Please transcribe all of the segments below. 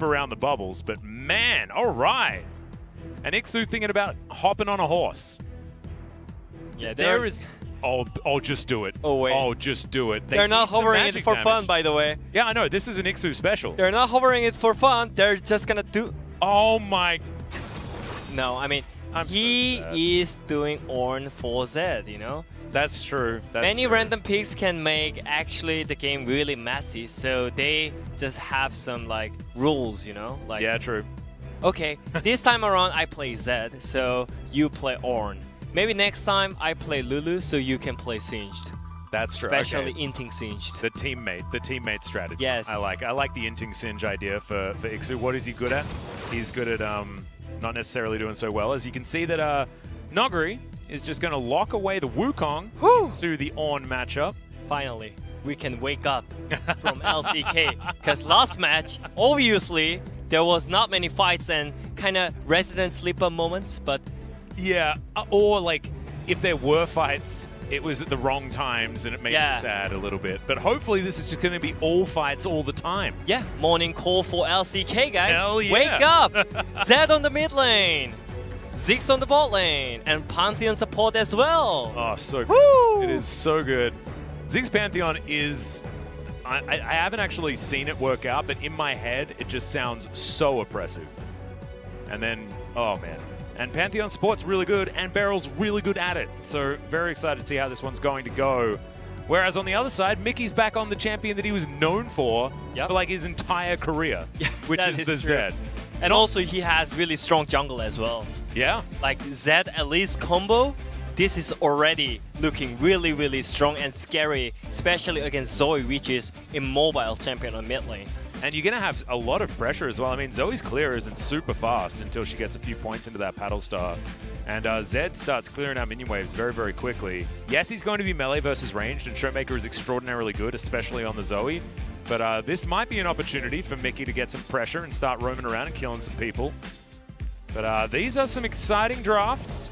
around the bubbles, but man, all right. And ikssu thinking about hopping on a horse. Yeah, there is... Oh, just do it. Oh, wait. Oh, just do it. They're not hovering it for fun, by the way. Yeah, I know. This is an ikssu special. They're not hovering it for fun. They're just gonna do... Oh, my... No, I mean, he is doing Ornn for Zed, you know? That's true. Many random picks can make actually the game really messy, so they just have some like rules, you know? Like, yeah, true. Okay, this time around I play Zed, so you play Ornn. Maybe next time I play Lulu, so you can play Singed. That's true. Especially okay. inting Singed. The teammate strategy. Yes. I like the inting Singe idea for ikssu. What is he good at? He's good at not necessarily doing so well. As you can see that Nuguri is just going to lock away the Wukong to the Ornn matchup. Finally, we can wake up from LCK. Because last match, obviously, there was not many fights and kind of resident sleeper moments, but... Yeah, or like, if there were fights, it was at the wrong times and it made me sad a little bit. But hopefully this is just going to be all fights all the time. Yeah, morning call for LCK, guys. Hell yeah. Wake up! Zed on the mid lane. Ziggs on the bot lane, and Pantheon support as well. Oh, so good. Woo! It is so good. Ziggs Pantheon is... I haven't actually seen it work out, but in my head, it just sounds so oppressive. And then, oh man. And Pantheon support's really good, and BeryL's really good at it. So very excited to see how this one's going to go. Whereas on the other side, Mickey's back on the champion that he was known for like his entire career, which is the Zed. And also he has really strong jungle as well. Yeah. Like Zed Elise combo, this is already looking really, really strong and scary, especially against Zoe, which is immobile champion on mid lane. And you're going to have a lot of pressure as well. I mean, Zoe's clear isn't super fast until she gets a few points into that paddle star. And Zed starts clearing out minion waves very, very quickly. Yes, he's going to be melee versus ranged, and ShowMaker is extraordinarily good, especially on the Zoe. But this might be an opportunity for Mickey to get some pressure and start roaming around and killing some people. But these are some exciting drafts.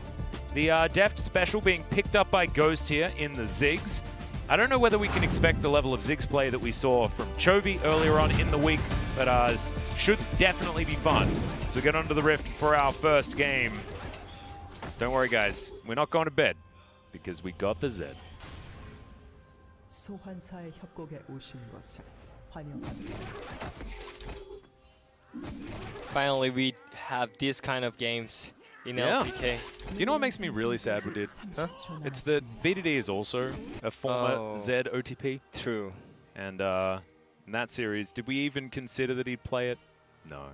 The Deft special being picked up by Ghost here in the Ziggs. I don't know whether we can expect the level of Ziggs play that we saw from Chovy earlier on in the week, but should definitely be fun. So we get onto the Rift for our first game. Don't worry, guys. We're not going to bed because we got the Zed. 소환사의 협곡에 오신 것을 환영합니다. Finally, we have this kind of games in LCK. You know what makes me really sad we did? Huh? It's that BDD is also a former Zed OTP. True. And in that series, did we even consider that he'd play it? No.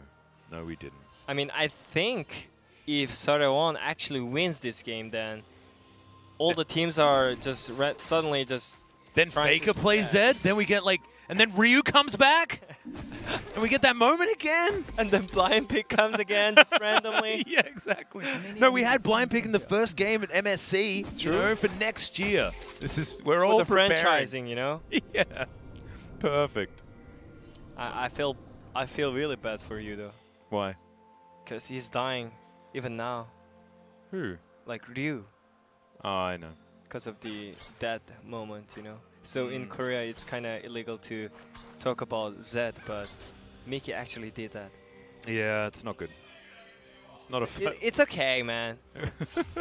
No, we didn't. I mean, I think if SeolHaeOne actually wins this game, then all the teams are just suddenly just... Then Faker plays Zed, then we get like... And then Ryu comes back, and we get that moment again. And then Blind Pick comes again, just randomly. Yeah, exactly. No, we had Blind Pick in the first game at MSC. True. You know, for next year. This is we're all the preparing. franchising, you know. Yeah, perfect. I feel really bad for you though. Why? Because he's dying, even now. Who? Like Ryu. Oh, I know. Because of the dead moment, you know. So in Korea, it's kind of illegal to talk about Zed, but Mickey actually did that. Yeah, it's not good. It's not a. It's okay, man.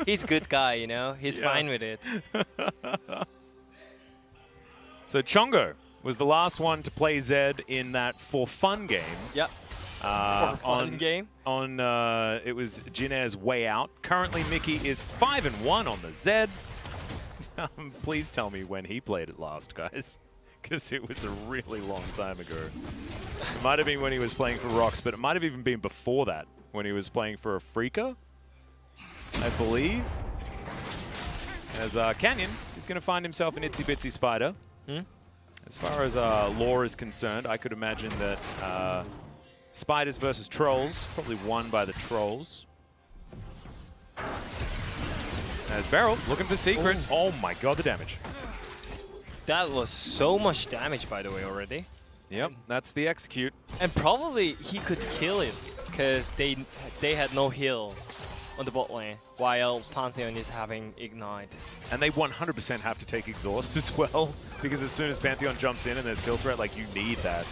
He's a good guy, you know. He's fine with it. So Chongo was the last one to play Zed in that for fun game. Yep. For fun game. On it was Jinair's Way Out. Currently, Mickey is 5-1 on the Zed. Please tell me when he played it last, guys, because it was a really long time ago. It might have been when he was playing for Rocks, but it might have even been before that, when he was playing for Afrika, I believe. As Canyon is going to find himself an Itsy Bitsy Spider. As far as lore is concerned, I could imagine that Spiders versus Trolls, probably won by the Trolls. As BeryL looking for Secret. Oh my god, the damage. That was so much damage, by the way, already. Yep, that's the execute. And probably he could kill it, because they had no heal on the bot lane, while Pantheon is having Ignite. And they 100% have to take Exhaust as well, because as soon as Pantheon jumps in and there's kill threat, like, you need that.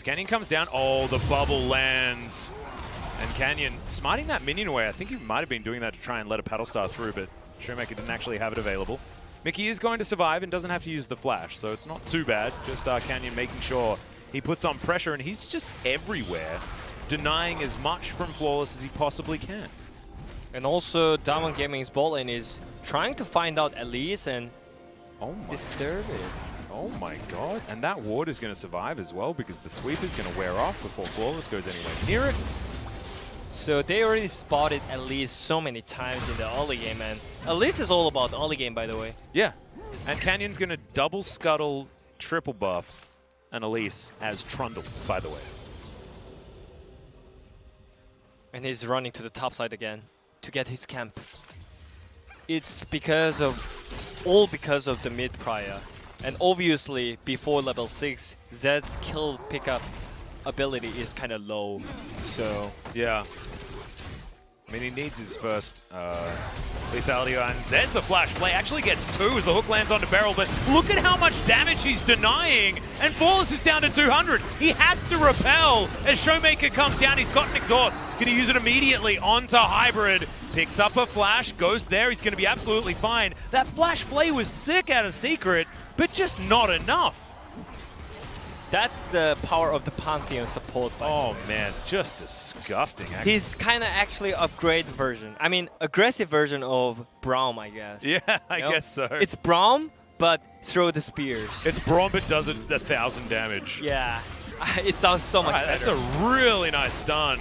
Canyon comes down. Oh, the bubble lands. And Canyon smarting that minion away. I think he might have been doing that to try and let a Paddle Star through, but ShowMaker didn't actually have it available. Mickey is going to survive and doesn't have to use the flash, so it's not too bad. Just Canyon making sure he puts on pressure, and he's just everywhere, denying as much from Flawless as he possibly can. And also, DWG Gaming's bot lane is trying to find out Elise and disturb it. Oh my god. And that ward is going to survive as well, because the sweep is going to wear off before Flawless goes anywhere near it. So they already spotted Elise so many times in the early game, and Elise is all about the early game, by the way. Yeah. And Canyon's going to double scuttle, triple buff, and Elise as Trundle, by the way. And he's running to the top side again to get his camp. It's all because of the mid prior. And obviously, before level 6, Zed's kill pickup ability is kind of low. So yeah. I mean, he needs his first lethality, and there's the flash play. Actually gets 2 as the hook lands onto BeryL, but look at how much damage he's denying, and Flawless is down to 200. He has to repel as ShowMaker comes down. He's got an exhaust. Going to use it immediately onto Hybrid. Picks up a flash, goes there. He's going to be absolutely fine. That flash play was sick out of Secret, but just not enough. That's the power of the Pantheon support. Oh man, just disgusting. Actually. He's kind of actually upgrade version. I mean, aggressive version of Braum, I guess. Yeah, I guess so. It's Braum, but throw the spears. It's Braum, but does it 1,000 damage. Yeah, it sounds so much better. That's a really nice stun.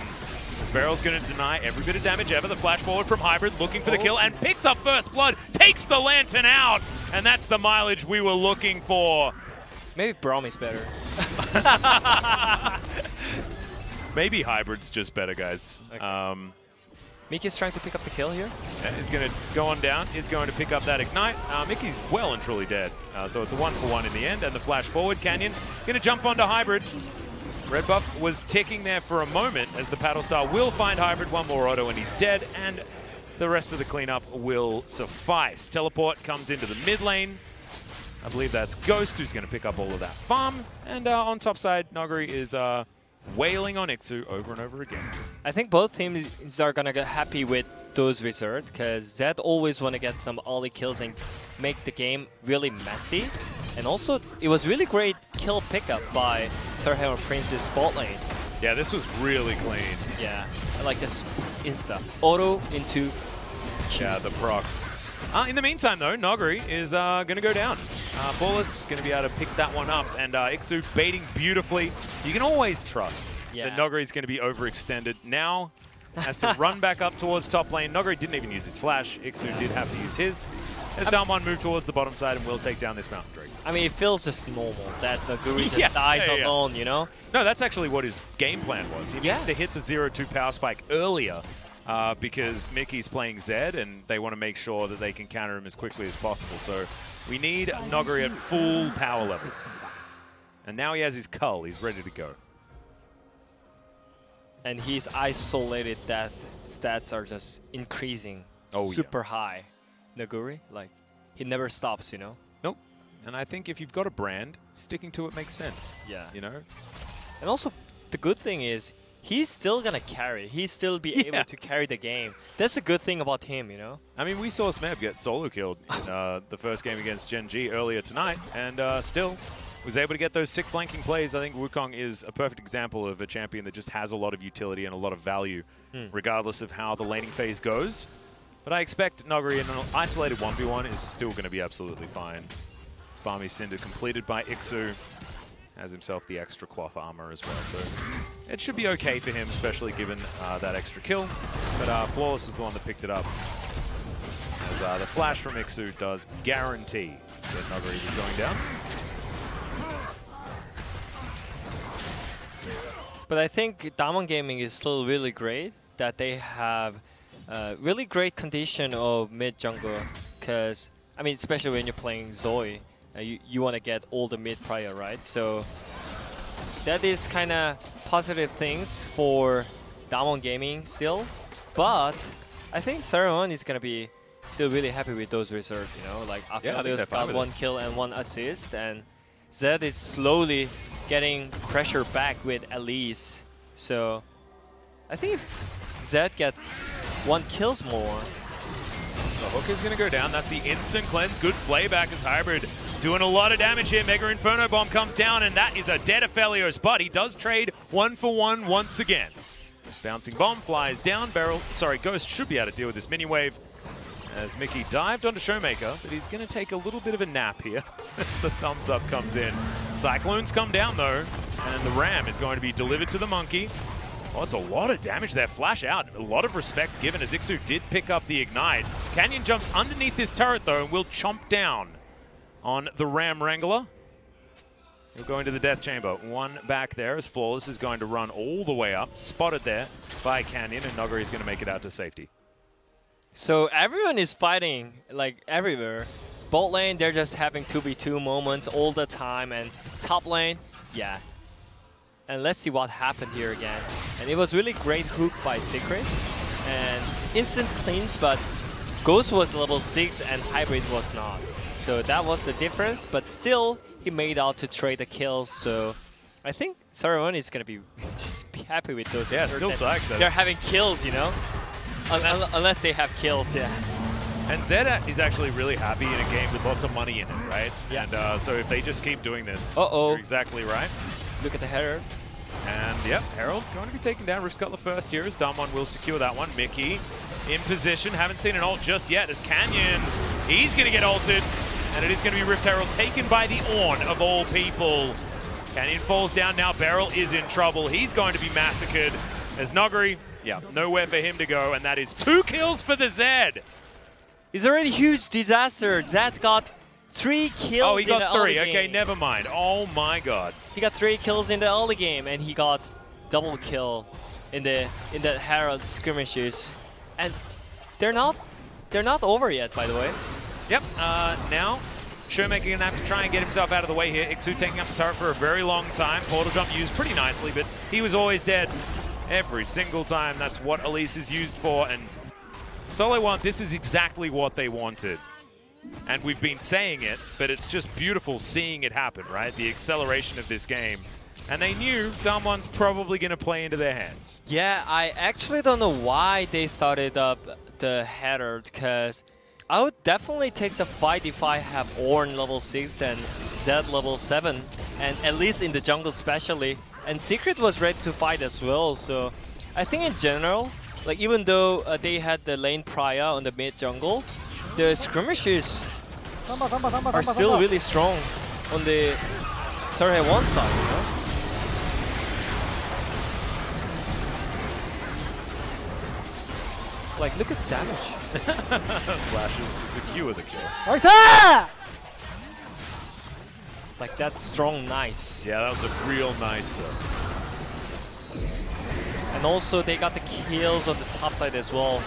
As BeryL's going to deny every bit of damage ever. The flash forward from Hybrid, looking for the kill, and picks up first blood, takes the Lantern out, and that's the mileage we were looking for. Maybe Braum is better. Maybe Hybrid's just better, guys. Okay. Mickey's trying to pick up the kill here. Yeah, he's going to go on down. He's going to pick up that Ignite. Mickey's well and truly dead. So it's a 1-for-1 in the end. And the flash forward, Canyon going to jump onto Hybrid. Red buff was ticking there for a moment as the Paddle Star will find Hybrid. One more auto and he's dead. And the rest of the cleanup will suffice. Teleport comes into the mid lane. I believe that's Ghost who's going to pick up all of that farm. And on top side, Nuguri is wailing on ikssu over and over again. I think both teams are going to get happy with those results because Zed always want to get some early kills and make the game really messy. And also, it was really great kill pickup by SeolHaeOne Prince's bot lane. Yeah, this was really clean. Yeah, I like this insta. Auto into Q. Yeah, the proc. In the meantime, though, Nuguri is going to go down. Flawless is going to be able to pick that one up, and ikssu baiting beautifully. You can always trust that Nuguri is going to be overextended. Now has to run back up towards top lane. Nuguri didn't even use his flash. ikssu did have to use his. As DWG move towards the bottom side and will take down this Mountain Drake. I mean, it feels just normal that Nuguri just dies alone, you know? No, that's actually what his game plan was. He needs to hit the 0-2 power spike earlier. Because Mickey's playing Zed and they want to make sure that they can counter him as quickly as possible. So we need Nuguri at full power level. And now he has his Cull. He's ready to go. And he's isolated that stats are just increasing super high. Nuguri, like, he never stops, you know? Nope. And I think if you've got a brand, sticking to it makes sense. Yeah. You know? And also, the good thing is, he's still gonna carry. He's still be able to carry the game. That's a good thing about him, you know? I mean, we saw Smeb get solo killed in the first game against Gen G earlier tonight, and still was able to get those sick flanking plays. I think Wukong is a perfect example of a champion that just has a lot of utility and a lot of value, regardless of how the laning phase goes. But I expect Nuguri in an isolated 1v1 is still going to be absolutely fine. Spami Cinder completed by ikssu. Has himself the extra cloth armor as well, so it should be okay for him, especially given that extra kill. But Flawless was the one that picked it up. As the flash from ikssu does guarantee that Nuguri is going down. But I think DWG Gaming is still really great that they have really great condition of mid jungle, because I mean, especially when you're playing Zoe. You want to get all the mid prior, right? So that is kind of positive things for DWG Gaming still. But I think SeolHaeOne is going to be still really happy with those results, you know? Like Aphelios got 1 kill and 1 assist, and Zed is slowly getting pressure back with Elise. So I think if Zed gets 1 kills more. The hook is going to go down. That's the instant cleanse. Good playback as Hybrid doing a lot of damage here. Mega Inferno Bomb comes down, and that is a dead Aphelios, but he does trade 1 for 1 once again. Bouncing bomb flies down. Ghost should be able to deal with this mini wave as Mickey dived onto ShowMaker, but he's going to take a little bit of a nap here. The thumbs up comes in. Cyclones come down though, and the Ram is going to be delivered to the Monkey. Oh, it's a lot of damage there. Flash out. A lot of respect given as ikssu did pick up the Ignite. Canyon jumps underneath this turret though and will chomp down on the Ram Wrangler. He'll go into the Death Chamber. 1 back there as Flawless is going to run all the way up. Spotted there by Canyon, and Nuguri is going to make it out to safety. So everyone is fighting like everywhere. Bot lane, they're just having 2v2 moments all the time, and top lane, yeah. And let's see what happened here again. And it was really great hook by Secret. And instant cleans, but Ghost was level 6 and Hybrid was not. So that was the difference, but still he made out to trade the kills. So I think SeolHaeOne is gonna be just be happy with those. Yeah, still psyched though. They're having kills, you know? Unless they have kills, yeah. And Zed is actually really happy in a game with lots of money in it, right? Yeah. And so if they just keep doing this, Uh-oh. you're exactly right. Look at the Herald. And yep, Herald going to be taken down. Rift Scuttler first here as DAMWON will secure that one. Mickey in position. Haven't seen an ult just yet as Canyon, he's going to get ulted. And it is going to be Rift Herald taken by the Ornn of all people. Canyon falls down now. BeryL is in trouble. He's going to be massacred as Nuguri, yeah, nowhere for him to go. And that is 2 kills for the Zed. It's already a huge disaster. Zed got 3 kills. Oh, he in the got 3. early Okay, game. never mind. Oh my god. He got 3 kills in the early game, and he got double kill in the Herald skirmishes. And they're not over yet, by the way. Yep. Now ShowMaker gonna have to try and get himself out of the way here. ikssu taking up the turret for a very long time. Portal jump used pretty nicely, but he was always dead every single time. That's what Elise is used for, and SeolHaeOne, this is exactly what they wanted. And we've been saying it, but it's just beautiful seeing it happen, right? The acceleration of this game. And they knew DAMWON's probably going to play into their hands. Yeah, I actually don't know why they started up the Herald, because I would definitely take the fight if I have Ornn level 6 and Zed level 7, and at least in the jungle especially. And Secret was ready to fight as well, so I think in general, like even though they had the lane prior on the mid jungle, the skirmishes are still really strong on the SeolHaeOne side, you know? Like, look at the damage. Flashes to secure the kill. Like, that's strong, nice. Yeah, that was a real nice. And also, they got the kills on the top side as well.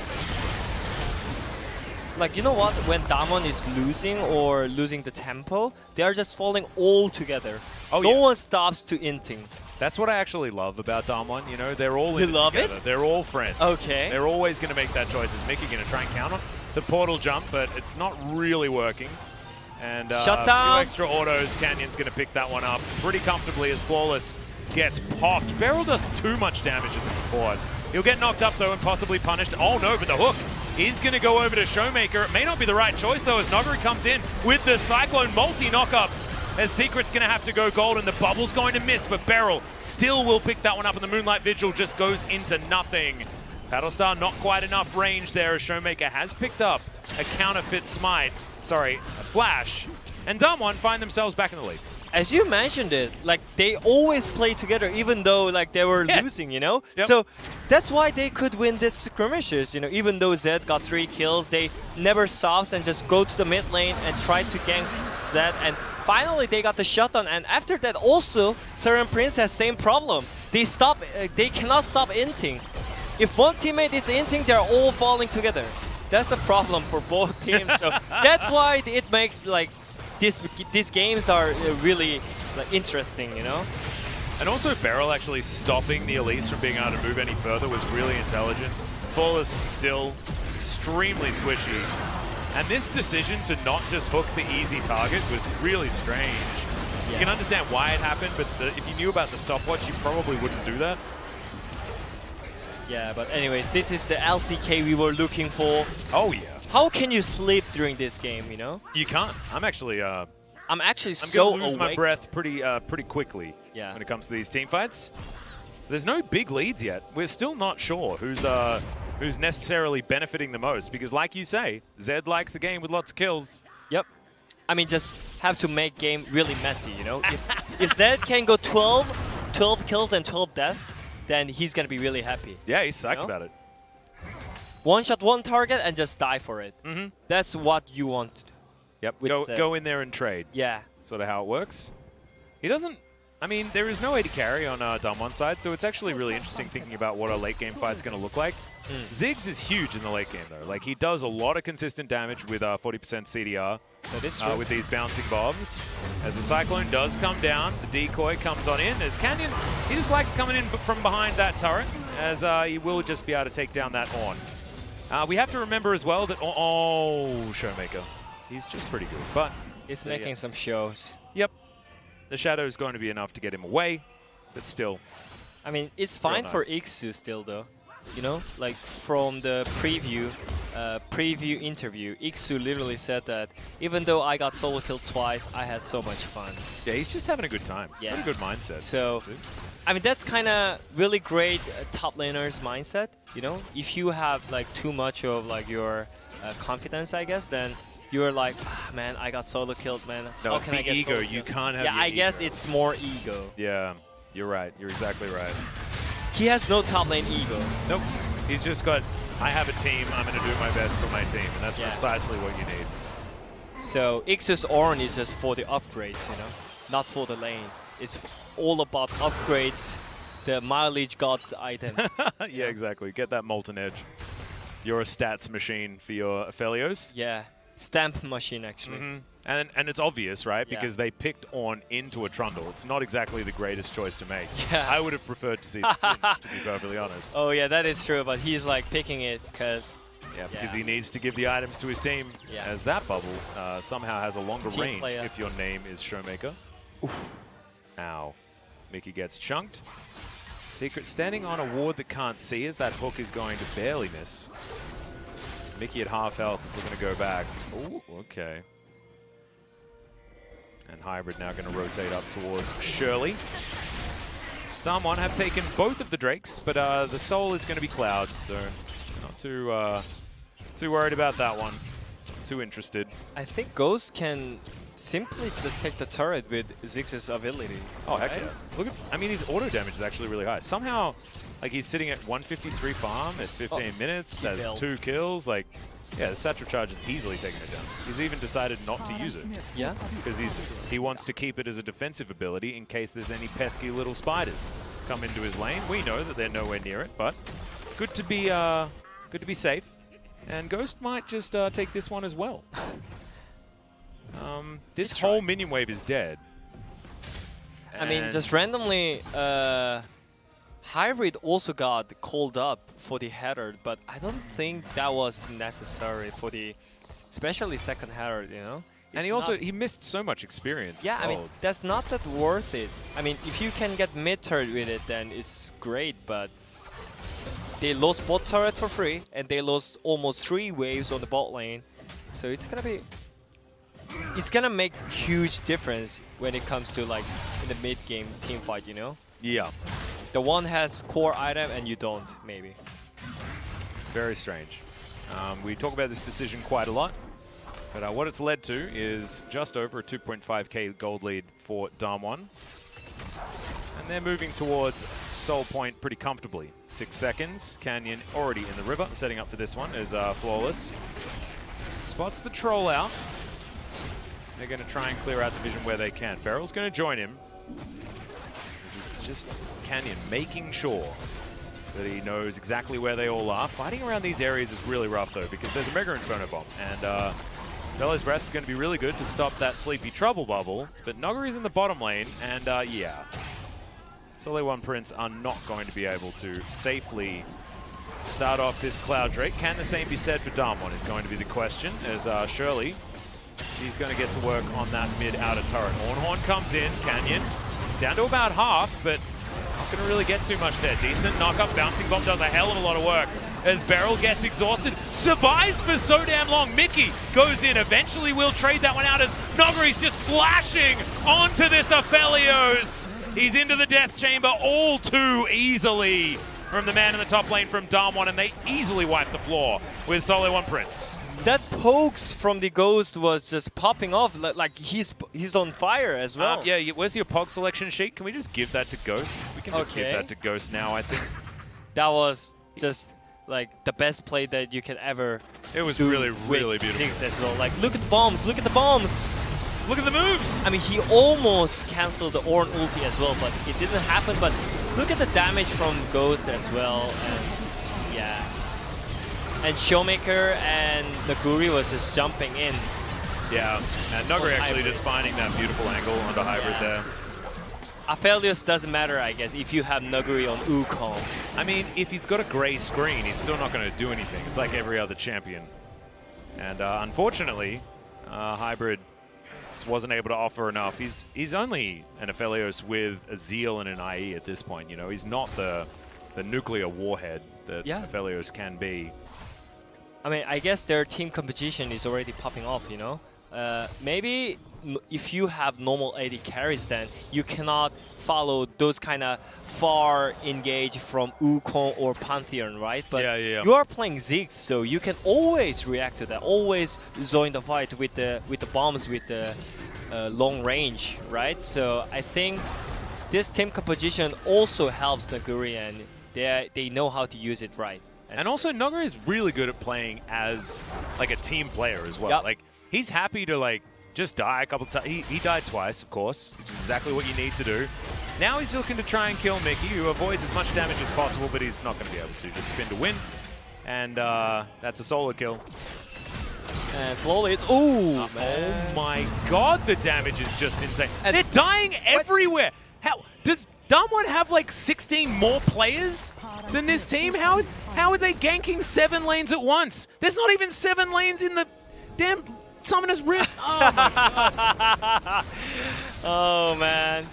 Like, you know what? When DAMWON is losing or losing the tempo, they are just falling all together. Oh, no yeah. one stops to inting. That's what I actually love about DAMWON. You know, they're all You in love together. it? They're all friends. Okay. They're always going to make that choice. Is Mickey going to try and counter the portal jump, but it's not really working. And Shut down. A few extra autos. Canyon's going to pick that one up pretty comfortably as Flawless gets popped. BeryL does too much damage as a support. He'll get knocked up though and possibly punished. Oh no, but the hook is going to go over to ShowMaker. It may not be the right choice though as Nuguri comes in with the Cyclone multi-knockups. As Secret's going to have to go gold and the bubble's going to miss, but BeryL still will pick that one up and the Moonlight Vigil just goes into nothing. Battlestar not quite enough range there as ShowMaker has picked up a counterfeit smite. Sorry, a flash. And DAMWON find themselves back in the lead. As you mentioned it, like they always play together even though like they were losing, you know? Yep. So that's why they could win this skirmishes, you know? Even though Zed got 3 kills, they never stops and just go to the mid lane and try to gank Zed, and finally they got the shutdown. And after that also, Seren Prince has same problem. They cannot stop inting. If one teammate is inting, they're all falling together. That's a problem for both teams. So that's why it makes like these games are really like interesting, you know? And also BeryL actually stopping the Elise from being able to move any further was really intelligent. Flawless still extremely squishy. And this decision to not just hook the easy target was really strange. You can understand why it happened, but if you knew about the stopwatch, you probably wouldn't do that. Yeah, but anyways, this is the LCK we were looking for. Oh yeah. How can you sleep during this game, you know? You can't. I'm actually so gonna lose my awake. breath pretty quickly when it comes to these team fights. There's no big leads yet. We're still not sure who's necessarily benefiting the most because, like you say, Zed likes a game with lots of kills. Yep. I mean, just have to make game really messy, you know? if Zed can go 12 kills and 12 deaths, then he's gonna be really happy. Yeah, he's psyched about it. One shot, one target, and just die for it. That's what you want. Yep. Go in there and trade. Yeah. Sort of how it works. He doesn't. I mean, there is no AD carry on DAMWON's side, so it's actually really interesting thinking about what a late game fight's going to look like. Ziggs is huge in the late game, though. Like, he does a lot of consistent damage with 40% CDR. That is true. With these bouncing bombs. As the Cyclone does come down, the decoy comes on in. As Canyon, he just likes coming in from behind that turret, as he will just be able to take down that Ornn. We have to remember as well that... Oh, ShowMaker. He's just pretty good, but... He's making some shows. Yep. The shadow is going to be enough to get him away, but still. I mean, it's fine for ikssu still, though. You know, like from the preview interview, ikssu literally said that even though I got solo killed twice, I had so much fun. Yeah, he's just having a good time. He's got a good mindset. So, I mean, that's kind of really great top laner's mindset. You know, if you have like too much of like your confidence, I guess, then you're like, man, I got solo killed, man. No, how can I get ego. You can't have. Yeah, I ego. guess it's more ego. Yeah, you're right. You're exactly right. He has no top lane ego. Nope. He's just got, I have a team, I'm going to do my best for my team. And that's precisely what you need. So, Iksu's Ornn is just for the upgrades, you know, not for the lane. It's all about upgrades, the mileage god's item. Yeah, exactly. Get that Molten Edge. You're a stats machine for your Aphelios. Yeah. Stamp machine, actually. And it's obvious, right? Because they picked Ornn into a Trundle. It's not exactly the greatest choice to make. Yeah. I would have preferred to see this in, to be perfectly honest. Oh, yeah, that is true. But he's like picking it because... Yeah, because he needs to give the items to his team. As that bubble somehow has a longer range if your name is ShowMaker. Oof. Ow. Mickey gets chunked. Secret standing on a ward that can't see as that hook is going to barely miss. Mickey at half health is looking to go back. Ooh, okay. And Hybrid now going to rotate up towards Shirley. DAMWON have taken both of the Drakes, but the Soul is going to be Cloud, so not too worried about that one. Too interested. I think Ghost can simply just take the turret with Ziggs' ability. Oh, heck yeah. Look at, I mean, his auto damage is actually really high. Somehow, like, he's sitting at 153 farm at 15 minutes, has 2 kills. Like, yeah, the Satchel Charge is easily taking it down. He's even decided not to use it. Yeah? Because he wants to keep it as a defensive ability in case there's any pesky little spiders come into his lane. We know that they're nowhere near it, but good to be safe. And Ghost might just take this one as well. This whole minion wave is dead. I mean, just randomly, Hybrid also got called up for the header, but I don't think that was necessary for the, especially second header, you know? And he missed so much experience. Yeah, I mean, that's not that worth it. I mean, if you can get mid turret with it, then it's great, but they lost bot turret for free, and they lost almost 3 waves on the bot lane. So it's gonna make huge difference when it comes to like in the mid game team fight, you know? Yeah. The one has core item and you don't, maybe. Very strange. We talk about this decision quite a lot, but what it's led to is just over a 2.5k gold lead for DAMWON. And they're moving towards Soul Point pretty comfortably. 6 seconds. Canyon already in the river, setting up for this one is Flawless. Spots the troll out. They're going to try and clear out the vision where they can. BeryL's going to join him. Just Canyon making sure that he knows exactly where they all are. Fighting around these areas is really rough, though, because there's a Mega Inferno Bomb. And Bellows Breath is going to be really good to stop that Sleepy Trouble bubble. But Nuguri's in the bottom lane, and yeah. SeolHaeOne Prince are not going to be able to safely start off this Cloud Drake. Can the same be said for DAMWON is going to be the question, as Shirley He's going to get to work on that mid-outer turret. Ornn comes in, Canyon, down to about half, but not going to really get too much there. Decent knock-up, Bouncing Bomb does a hell of a lot of work. As BeryL gets exhausted, survives for so damn long. Mickey goes in, eventually will trade that one out as Nuguri's just flashing onto this Aphelios. He's into the death chamber all too easily from the man in the top lane from DAMWON, and they easily wipe the floor with SeolHaeOne Prince. That pokes from the Ghost was just popping off, like he's on fire as well. Yeah, where's your POG selection sheet? Can we just give that to Ghost? We can just give that to Ghost now, I think. That was just like the best play that you can ever It was really, really beautiful. Ziggs as well. Like, look at the bombs, look at the bombs! Look at the moves! I mean, he almost canceled the Ornn ulti as well, but it didn't happen. But look at the damage from Ghost as well, and yeah. And ShowMaker and Nuguri was just jumping in. Yeah, and Nuguri actually just finding that beautiful angle on the hybrid there. Aphelios doesn't matter, I guess, if you have Nuguri on Wukong. I mean, if he's got a gray screen, he's still not going to do anything. It's like every other champion. And unfortunately, Hybrid just wasn't able to offer enough. He's only an Aphelios with a Zeal and an IE at this point, you know. He's not the nuclear warhead that Aphelios can be. I mean, I guess their team competition is already popping off, you know? Maybe if you have normal AD carries, then you cannot follow those kind of far engage from Wukong or Pantheon, right? But you are playing Ziggs, so you can always react to that, always join the fight with the bombs, with the long range, right? So I think this team composition also helps Nuguri, and they know how to use it right. And also, Nuguri is really good at playing as like a team player as well. Like, he's happy to like just die a couple times. He died twice, of course, which is exactly what you need to do. Now he's looking to try and kill Mickey, who avoids as much damage as possible, but he's not going to be able to. Just spin to win, and that's a solo kill. And flawless. Ooh, oh my God, the damage is just insane. And they're dying everywhere. How does DWG have like 16 more players than this team? How are they ganking 7 lanes at once? There's not even 7 lanes in the damn Summoner's Rift. Oh my God. Oh man,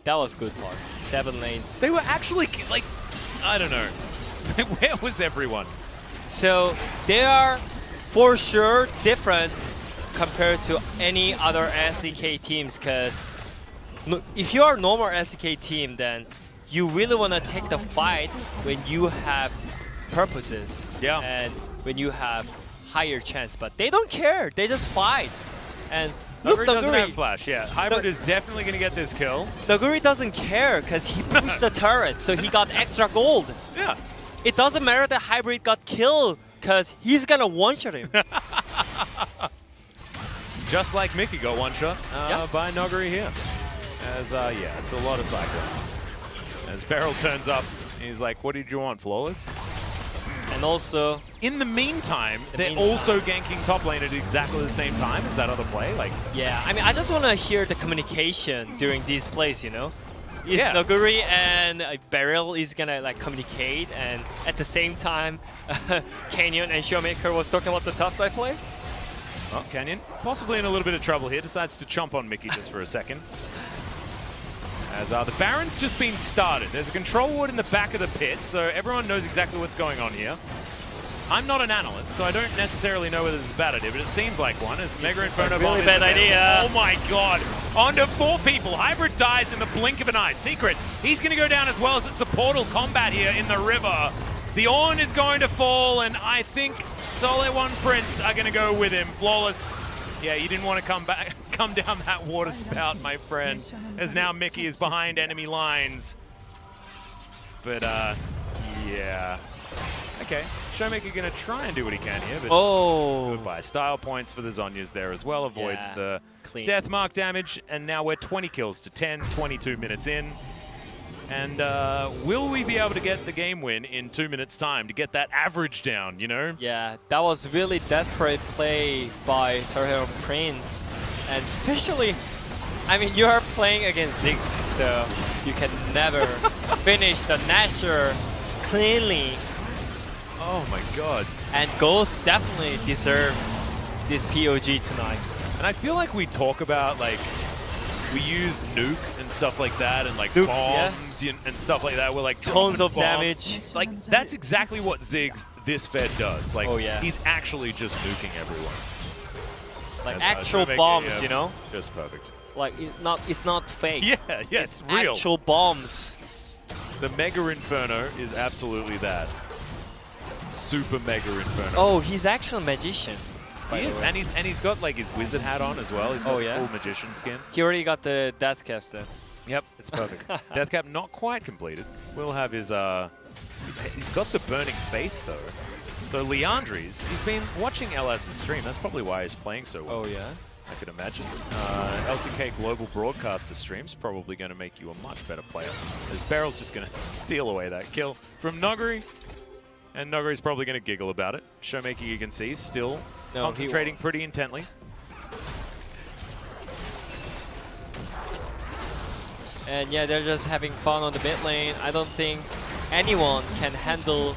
that was good part. 7 lanes. They were actually like, I don't know. Where was everyone? So they are for sure different compared to any other SeK teams, because if you are a normal SeK team, then you really want to take the fight when you have purposes and when you have higher chance, but they don't care. They just fight. And look, Nuguri doesn't have flash. Hybrid is definitely going to get this kill. Nuguri doesn't care because he pushed the turret, so he got extra gold. Yeah. It doesn't matter that Hybrid got killed because he's going to one-shot him. Just like Mickey got one-shot by Nuguri here. As, it's a lot of Cyclones. As BeryL turns up, he's like, what did you want, Flawless? And also, in the meantime, they're also ganking top lane at exactly the same time as that other play. Like, yeah, I mean, I just want to hear the communication during these plays, you know? Nuguri and BeryL is gonna like communicate, and at the same time, Canyon and ShowMaker was talking about the topside play. Well, Canyon possibly in a little bit of trouble here, decides to chomp on Mickey just for a second. As the Baron's just been started. There's a control ward in the back of the pit, so everyone knows exactly what's going on here. I'm not an analyst, so I don't necessarily know whether this is a bad idea, but it seems like one. As Mega Inferno Bomb really bad idea. Oh my God. Onto 4 people. Hybrid dies in the blink of an eye. Secret, he's going to go down as well as it's a portal combat here in the river. The Ornn is going to fall, and I think SeolHaeOne Prince are going to go with him. Flawless. Yeah, you didn't want to come down that water spout, my friend. As now Mickey is behind enemy lines. But, yeah. Okay, ShowMaker going to try and do what he can here, but goodbye. Style points for the Zhonya's there as well. Avoids the death mark damage, and now we're 20 kills to 10, 22 minutes in. And will we be able to get the game win in 2 minutes' time to get that average down, you know? Yeah, that was really desperate play by SeolHaeOne Prince. And especially, I mean, you are playing against Ziggs, so you can never finish the Nasher cleanly. Oh my God. And Ghost definitely deserves this POG tonight. And I feel like we talk about, like, we used nuke and stuff like that, and like Nukes, bombs and stuff like that. We're like tons of bombs. damage. Like, that's exactly what Ziggs this Fed does. Like, Oh, yeah. he's actually just nuking everyone. Like And, actual ShowMaker, bombs, yeah, you know? Just perfect. Like it's not fake. Yeah, yes, real. Actual bombs. The Mega Inferno is absolutely that. Super Mega Inferno. Oh, he's actually a magician. By He the is, way. and he's got like his wizard hat on as well. He's got Oh, yeah? full magician skin. He already got the death caps then. Yep, it's perfect. Deathcap not quite completed. We'll have his he's got the burning face though. So Leandri's, he's been watching LS's stream. That's probably why he's playing so well. Oh yeah. I could imagine. LCK Global Broadcaster stream's probably going to make you a much better player. As BeryL's just going to steal away that kill from Nuguri. And Nuguri's probably going to giggle about it. ShowMaker, you can see, still concentrating pretty intently. And yeah, they're just having fun on the mid lane. I don't think anyone can handle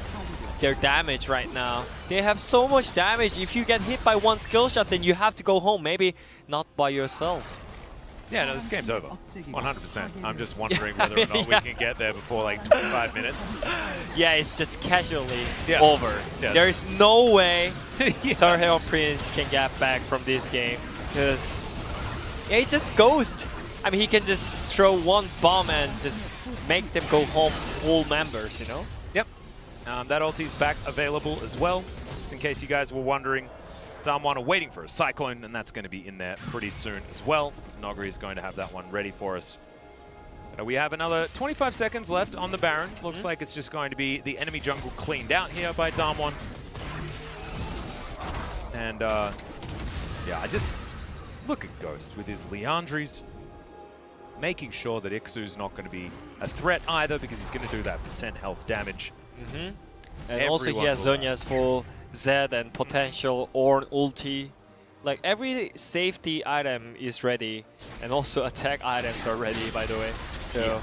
their damage right now. They have so much damage. If you get hit by one skill shot, then you have to go home. Maybe not by yourself. Yeah, no, this game's over. 100%. I'm just wondering whether or not we can get there before like 25 minutes. Yeah, it's just casually Yeah. over. Yeah. There is no way SeolHaeOne Prince can get back from this game. Because yeah, he just ghost. I mean, he can just throw one bomb and just make them go home full members, you know? Yep. That ulti's back available as well. Just in case you guys were wondering, DAMWON are waiting for a Cyclone, and that's going to be in there pretty soon as well. As Nuguri is going to have that one ready for us. We have another 25 seconds left on the Baron. Looks like it's just going to be the enemy jungle cleaned out here by DAMWON. And yeah, I just look at Ghost with his Leandries, making sure that Iksu's not going to be a threat either, because he's going to do that % health damage. And also he has Zhonya's for Zed and potential Ornn ulti. Like every safety item is ready, and also attack items are ready, by the way. So, yeah.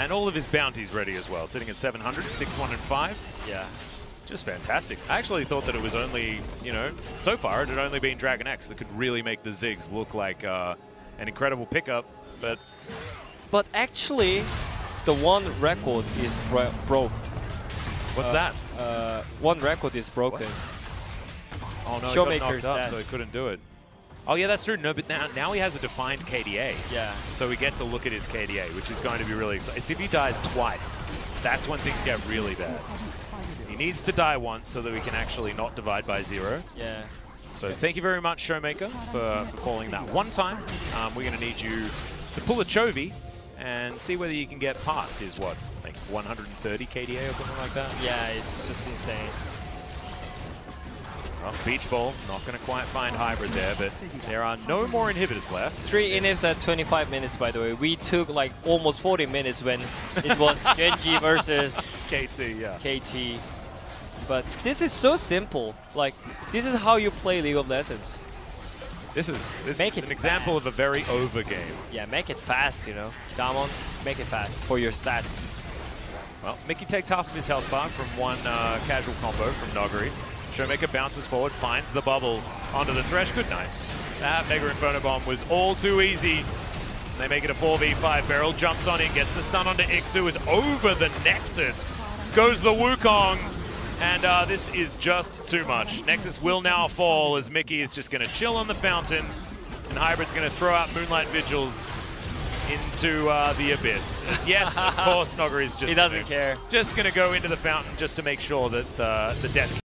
And all of his bounties ready as well, sitting at 700, 6, 1, and 5. yeah. Just fantastic. I actually thought that it was only, you know, so far it had only been Dragon X that could really make the Ziggs look like an incredible pickup, but... But actually, the one record is broke. What's that? One record is broken. Oh no, ShowMaker's he got knocked up, dead. so he couldn't do it. Oh yeah, that's true. No, but now he has a defined KDA. Yeah. So we get to look at his KDA, which is going to be really exciting. It's if he dies twice, that's when things get really bad. He needs to die once so that we can actually not divide by 0. Yeah. So thank you very much, ShowMaker, for calling that one time. We're going to need you to pull a Chovy and see whether you can get past his, what, like 130 KDA or something like that? Yeah, it's just insane. Well, Beach Ball, not going to quite find Hybrid there, but there are no more inhibitors left. 3 inhibs at 25 minutes, by the way. We took like almost 40 minutes when it was Genji versus KT, yeah. KT. But this is so simple. Like, this is how you play League of Legends. This is Make it an example fast. of a very over game. Yeah, make it fast, you know. DAMWON, make it fast for your stats. Well, Mickey takes half of his health bar from one casual combo from Nuguri. ShowMaker bounces forward, finds the bubble onto the Thresh. Good night. That Mega Inferno Bomb was all too easy. And they make it a 4v5. BeryL jumps on in, gets the stun onto ikssu, is over the Nexus. Goes the Wukong. And this is just too much. Nexus will now fall as Mickey is just going to chill on the fountain. And Hybrid's going to throw out Moonlight Vigils into the abyss. Yes, of course, Nuguri is just... He doesn't care. Just going to go into the fountain just to make sure that the death